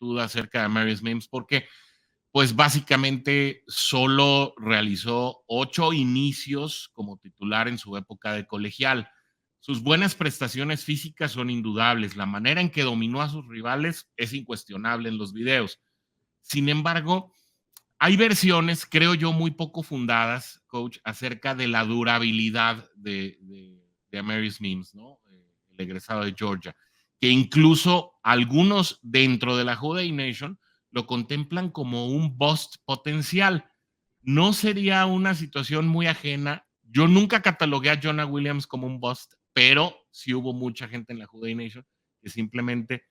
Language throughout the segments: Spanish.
exactitud acerca de Amarius Mims, porque pues básicamente solo realizó 8 inicios como titular en su época de colegial. Sus buenas prestaciones físicas son indudables. La manera en que dominó a sus rivales es incuestionable en los videos. Sin embargo, hay versiones, creo yo, muy poco fundadas, coach, acerca de la durabilidad de Amarius Mims, ¿no? El egresado de Georgia, que incluso algunos dentro de la Houday Nation lo contemplan como un bust potencial. No sería una situación muy ajena. Yo nunca catalogué a Jonah Williams como un bust, pero sí hubo mucha gente en la Houday Nation que simplemente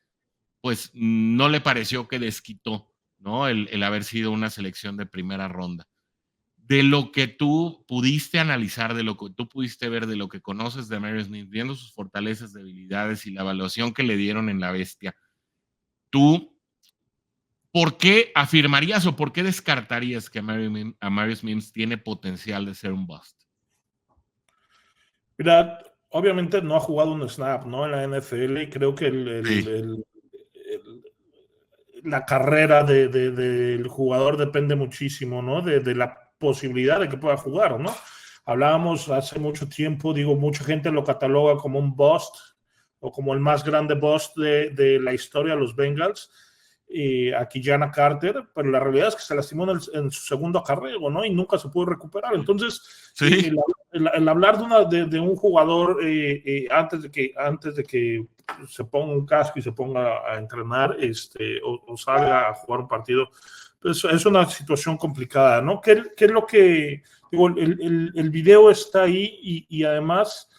pues no le pareció que desquitó, ¿no? El haber sido una selección de primera ronda. De lo que tú pudiste analizar, de lo que tú pudiste ver, de lo que conoces de Amarius Mims, viendo sus fortalezas, debilidades y la evaluación que le dieron en la bestia, tú, ¿por qué afirmarías o por qué descartarías que Amarius Mims tiene potencial de ser un bust? Mira, obviamente no ha jugado un snap, ¿no? En la NFL, y creo que la carrera del jugador depende muchísimo, ¿no? De la posibilidad de que pueda jugar, ¿no? Hablábamos hace mucho tiempo, digo, mucha gente lo cataloga como un bust o como el más grande bust de la historia de los Bengals, a Kijana Carter, pero la realidad es que se lastimó en su segundo acarreo, ¿no? Y nunca se pudo recuperar. Entonces, sí. el hablar de un jugador antes de que se ponga un casco y se ponga a entrenar o salga a jugar un partido, pues es una situación complicada, ¿no? ¿Qué es lo que... Digo, el video está ahí y además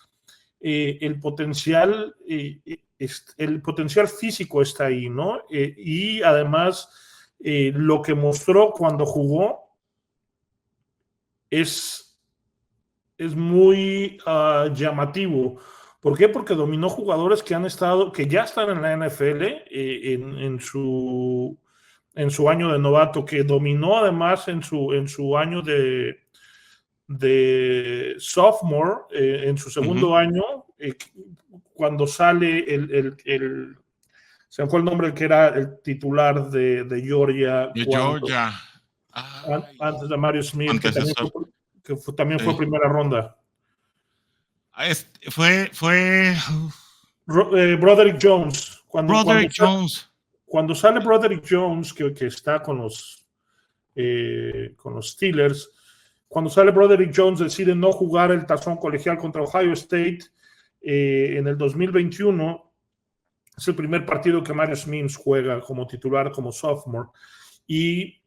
el potencial físico está ahí, ¿no? Y además lo que mostró cuando jugó es muy llamativo. ¿Por qué? Porque dominó jugadores que ya están en la NFL en su año de novato, que dominó además en su año de sophomore, en su segundo año, cuando sale se me fue el nombre, que era el titular de Georgia. Georgia. Antes de Amarius Smith, que también fue primera ronda. Broderick Jones. Cuando sale Broderick Jones, que está con los Steelers, cuando sale Broderick Jones, decide no jugar el tazón colegial contra Ohio State en el 2021. Es el primer partido que Amarius Mims juega como titular, como sophomore, y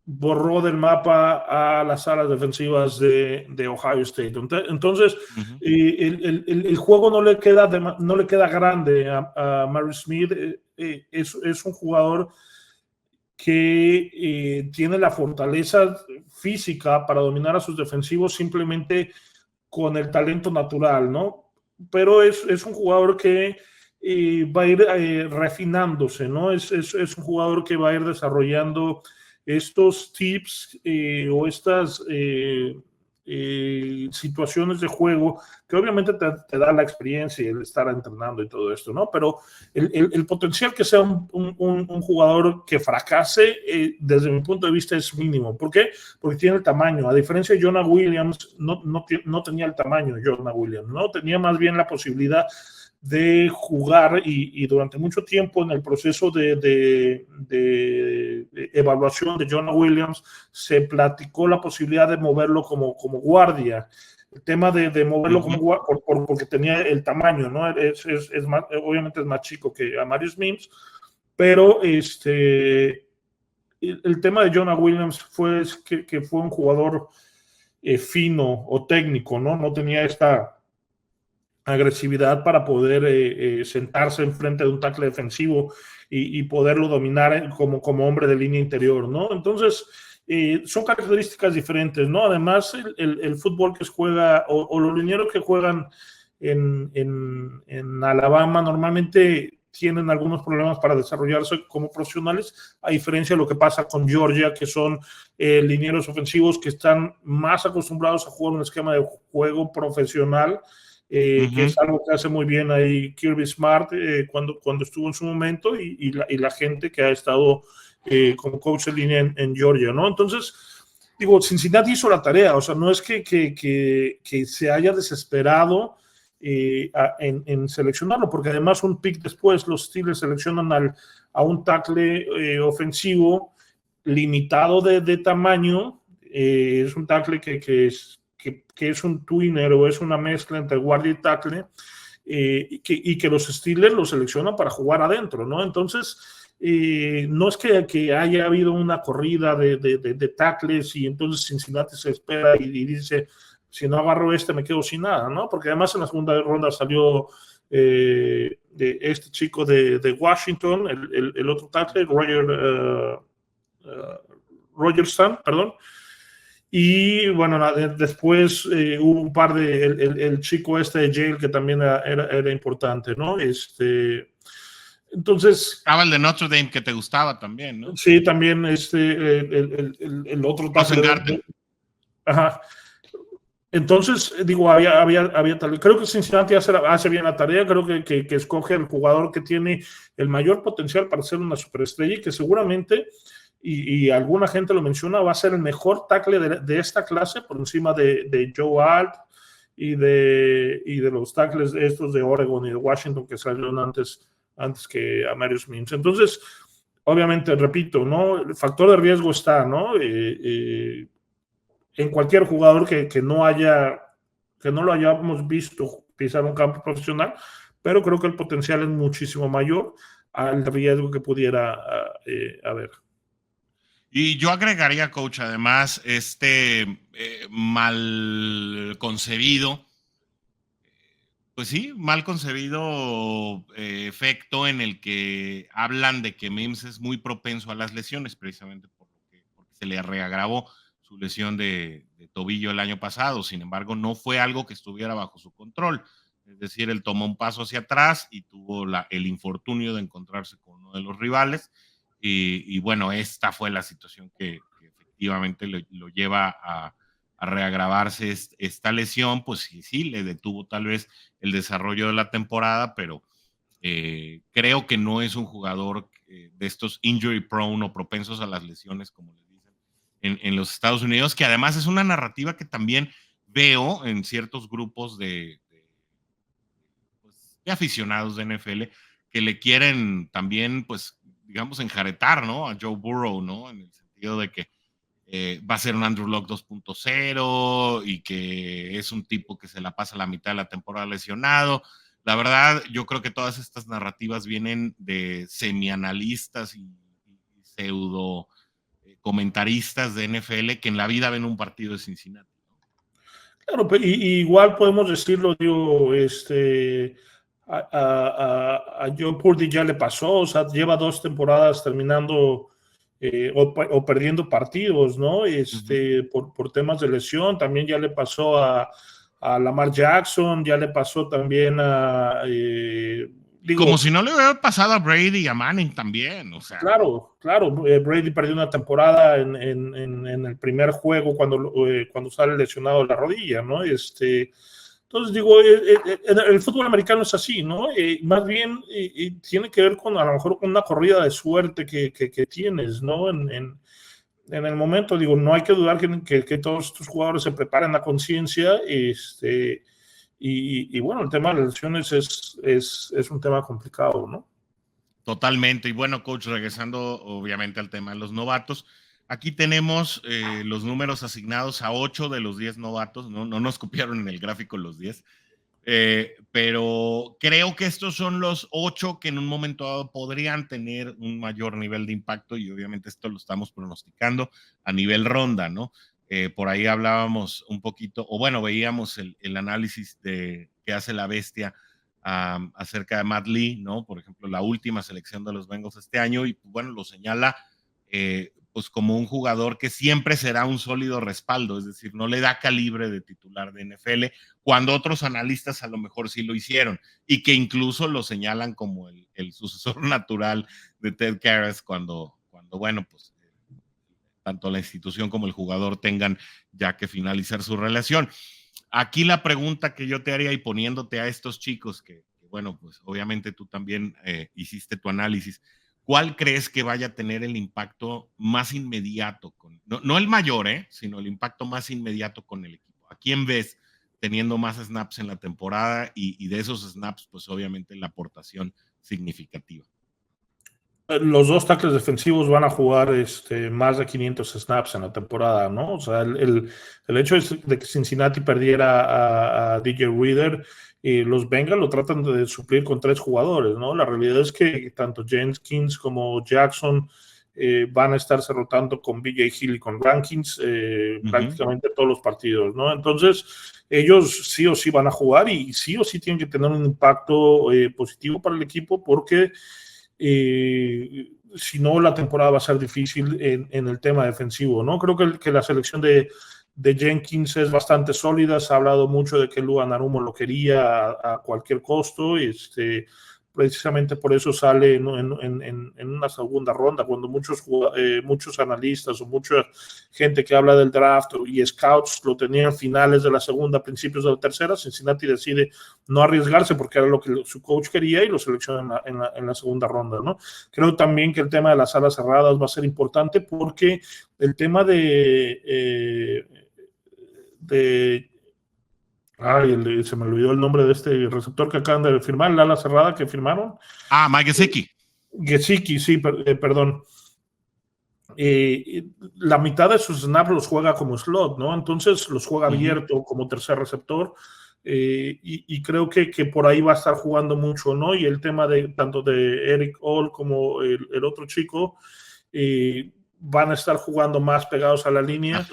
borró del mapa a las alas defensivas de Ohio State. Entonces, el juego no le queda grande a Amarius Smith. Es un jugador que tiene la fortaleza física para dominar a sus defensivos simplemente con el talento natural, ¿no? Pero es un jugador que va a ir refinándose, ¿no? Es un jugador que va a ir desarrollando estos tips o estas situaciones de juego que obviamente te da la experiencia y el estar entrenando y todo esto, ¿no? Pero el potencial que sea un jugador que fracase, desde mi punto de vista, es mínimo. ¿Por qué? Porque tiene el tamaño. A diferencia de Jonah Williams, no tenía el tamaño de Jonah Williams, ¿no? Tenía más bien la posibilidad de jugar y durante mucho tiempo en el proceso de evaluación de Jonah Williams se platicó la posibilidad de moverlo como guardia. El tema de moverlo como guardia porque tenía el tamaño, ¿no? Obviamente es más chico que Amarius Mims, pero el tema de Jonah Williams fue que fue un jugador fino o técnico, ¿no? No tenía esta agresividad para poder sentarse enfrente de un tackle defensivo y poderlo dominar como hombre de línea interior, ¿no? Entonces, son características diferentes, ¿no? Además, el fútbol que se juega o los linieros que juegan en Alabama normalmente tienen algunos problemas para desarrollarse como profesionales, a diferencia de lo que pasa con Georgia, que son linieros ofensivos que están más acostumbrados a jugar un esquema de juego profesional que es algo que hace muy bien ahí Kirby Smart cuando estuvo en su momento y la gente que ha estado como coach de línea en Georgia, ¿no? Entonces, digo, Cincinnati hizo la tarea, o sea, no es que se haya desesperado en seleccionarlo, porque además un pick después los Steelers seleccionan a un tackle ofensivo limitado de tamaño, es un tackle que es un twinner o es una mezcla entre guardia y tackle, y que los Steelers lo seleccionan para jugar adentro, ¿no? Entonces, no es que haya habido una corrida de tackles y entonces Cincinnati se espera y dice, si no agarro me quedo sin nada, ¿no? Porque además en la segunda ronda salió de este chico de Washington, el otro tackle, Rogerson, perdón. Y bueno, después hubo un par el chico de Yale que también era importante, ¿no? Entonces. Estaba el de Notre Dame que te gustaba también, ¿no? Sí, también el otro tackle. Ajá. Entonces, digo, había tal. Creo que Cincinnati hace bien la tarea. Creo que escoge al jugador que tiene el mayor potencial para ser una superestrella y que seguramente, y alguna gente lo menciona, va a ser el mejor tackle de esta clase por encima de Joe Alt y de los tackles estos de Oregon y de Washington que salieron antes que a Marius Mims. Entonces, obviamente, repito, ¿no? El factor de riesgo está, ¿no? En cualquier jugador que no lo hayamos visto pisar un campo profesional, pero creo que el potencial es muchísimo mayor al riesgo que pudiera haber. Y yo agregaría, coach, además, mal concebido, pues sí, mal concebido efecto en el que hablan de que Mims es muy propenso a las lesiones, precisamente porque se le reagravó su lesión de tobillo el año pasado. Sin embargo, no fue algo que estuviera bajo su control. Es decir, él tomó un paso hacia atrás y tuvo el infortunio de encontrarse con uno de los rivales. Y bueno, esta fue la situación que efectivamente lo lleva a reagravarse esta lesión. Pues sí, le detuvo tal vez el desarrollo de la temporada, pero creo que no es un jugador de estos injury prone o propensos a las lesiones, como les dicen en los Estados Unidos, que además es una narrativa que también veo en ciertos grupos de aficionados de NFL que le quieren también, pues, digamos, enjaretar, ¿no? A Joe Burrow, ¿no? En el sentido de que va a ser un Andrew Luck 2.0 y que es un tipo que se la pasa la mitad de la temporada lesionado. La verdad, yo creo que todas estas narrativas vienen de semianalistas y pseudo comentaristas de NFL que en la vida ven un partido de Cincinnati. Claro, pero igual podemos decirlo, digo, a Joe Purdy ya le pasó, o sea, lleva 2 temporadas terminando o perdiendo partidos, ¿no? Por temas de lesión, también ya le pasó a Lamar Jackson, ya le pasó también como si no le hubiera pasado a Brady y a Manning también, o sea. Claro, Brady perdió una temporada en el primer juego cuando sale lesionado de la rodilla, ¿no? Entonces digo, el fútbol americano es así, ¿no? Más bien tiene que ver a lo mejor con una corrida de suerte que tienes, ¿no? En el momento, digo, no hay que dudar que todos estos jugadores se preparen a conciencia, y bueno, el tema de las lesiones es un tema complicado, ¿no? Totalmente. Y bueno, coach, regresando obviamente al tema de los novatos, aquí tenemos los números asignados a 8 de los 10 novatos, no nos copiaron en el gráfico los 10, pero creo que estos son los 8 que en un momento dado podrían tener un mayor nivel de impacto y obviamente esto lo estamos pronosticando a nivel ronda, ¿no? Por ahí hablábamos un poquito, o bueno, veíamos el análisis que hace la bestia acerca de Matt Lee, ¿no? Por ejemplo, la última selección de los Bengals este año, y bueno, lo señala pues como un jugador que siempre será un sólido respaldo, es decir, no le da calibre de titular de NFL, cuando otros analistas a lo mejor sí lo hicieron, y que incluso lo señalan como el sucesor natural de Ted Karras cuando bueno, pues tanto la institución como el jugador tengan ya que finalizar su relación. aquí la pregunta que yo te haría y poniéndote a estos chicos bueno, pues obviamente tú también hiciste tu análisis, ¿cuál crees que vaya a tener el impacto más inmediato? No el mayor, sino el impacto más inmediato con el equipo. ¿A quién ves teniendo más snaps en la temporada y de esos snaps, pues obviamente la aportación significativa? Los dos tackles defensivos van a jugar más de 500 snaps en la temporada, ¿no? O sea, el hecho de que Cincinnati perdiera a DJ Reader, los Bengals lo tratan de suplir con 3 jugadores, ¿no? La realidad es que tanto Jenkins como Jackson van a estarse rotando con BJ Hill y con Rankins prácticamente todos los partidos, ¿no? Entonces, ellos sí o sí van a jugar y sí o sí tienen que tener un impacto positivo para el equipo porque si no, la temporada va a ser difícil en el tema defensivo, ¿no? Creo que la selección de Jenkins es bastante sólida. Se ha hablado mucho de que Lua Narumo lo quería a cualquier costo. Precisamente por eso sale en una segunda ronda, cuando muchos analistas o mucha gente que habla del draft y scouts lo tenían finales de la segunda, principios de la tercera. Cincinnati decide no arriesgarse porque era lo que su coach quería y lo selecciona en la segunda ronda, ¿no? Creo también que el tema de las alas cerradas va a ser importante porque el tema se me olvidó el nombre de este receptor que acaban de firmar, la ala cerrada que firmaron. Mike Gesicki. Gesicki, sí, perdón. La mitad de sus snaps los juega como slot, ¿no? Entonces los juega abierto como tercer receptor. Y creo que por ahí va a estar jugando mucho, ¿no? Y el tema de tanto de Eric All como el otro chico van a estar jugando más pegados a la línea.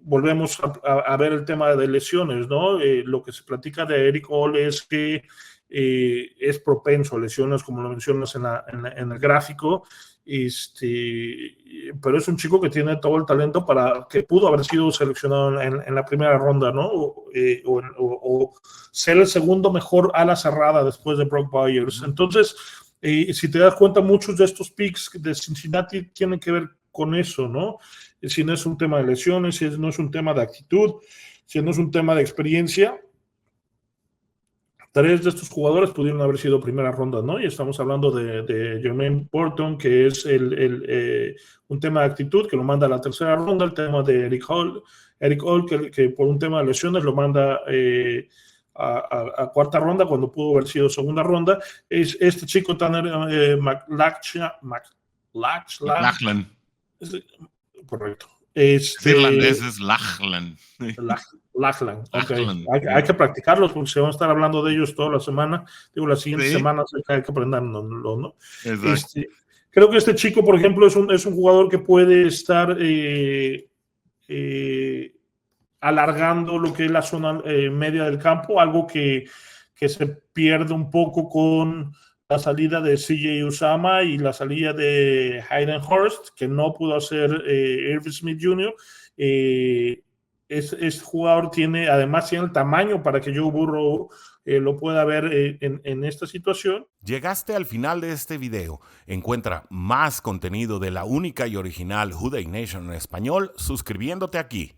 Volvemos a ver el tema de lesiones, ¿no? Lo que se platica de Eric All es que es propenso a lesiones, como lo mencionas en el gráfico, pero es un chico que tiene todo el talento para que pudo haber sido seleccionado en la primera ronda, ¿no? O ser el segundo mejor ala cerrada después de Brock Bowers. Entonces, si te das cuenta, muchos de estos picks de Cincinnati tienen que ver con eso, ¿no? Si no es un tema de lesiones, si no es un tema de actitud, si no es un tema de experiencia. 3 de estos jugadores pudieron haber sido primera ronda, ¿no? Y estamos hablando de Jermaine Burton, que es un tema de actitud, que lo manda a la tercera ronda, el tema de Eric Hall, que por un tema de lesiones lo manda a cuarta ronda, cuando pudo haber sido segunda ronda. Es este chico Tanner McLachlan. Correcto. Irlandés es Lachlan. Lachlan, ok. Hay que practicarlos porque se van a estar hablando de ellos toda la semana. Digo, la siguiente semana hay que aprenderlo, ¿no? Creo que este chico, por ejemplo, es un jugador que puede estar alargando lo que es la zona media del campo, algo que se pierde un poco con la salida de CJ Uzama y la salida de Hayden Hurst, que no pudo hacer Irving Smith Jr. Este jugador además tiene el tamaño para que Joe Burrow lo pueda ver en esta situación. Llegaste al final de este video. Encuentra más contenido de la única y original Who Dey Nation en español suscribiéndote aquí.